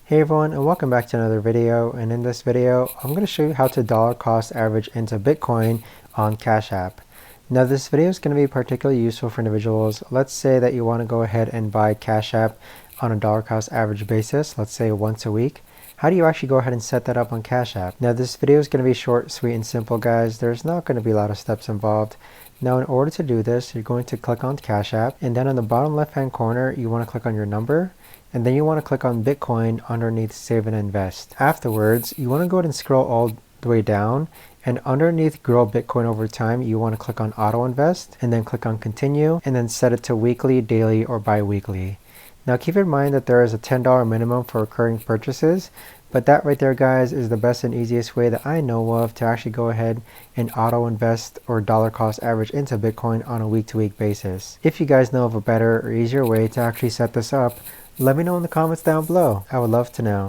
Hey everyone, and welcome back to another video. And in this video I'm going to show you how to dollar cost average into Bitcoin on Cash App. Now this video is going to be particularly useful for individuals. Let's say that you want to go ahead and buy Cash App on a dollar cost average basis, let's say once a week. How do you actually go ahead and set that up on Cash App? Now this video is going to be short, sweet, and simple, guys. There's not going to be a lot of steps involved. Now in order to do this, you're going to click on Cash App, and then on the bottom left hand corner you want to click on your number, and then you want to click on Bitcoin underneath Save and Invest. Afterwards, you want to go ahead and scroll all the way down, and underneath Grow Bitcoin Over Time, you want to click on Auto Invest, and then click on Continue, and then set it to weekly, daily, or bi-weekly. Now keep in mind that there is a $10 minimum for recurring purchases, but that right there, guys, is the best and easiest way that I know of to actually go ahead and auto invest or dollar cost average into Bitcoin on a week-to-week basis. If you guys know of a better or easier way to actually set this up, let me know in the comments down below. I would love to know.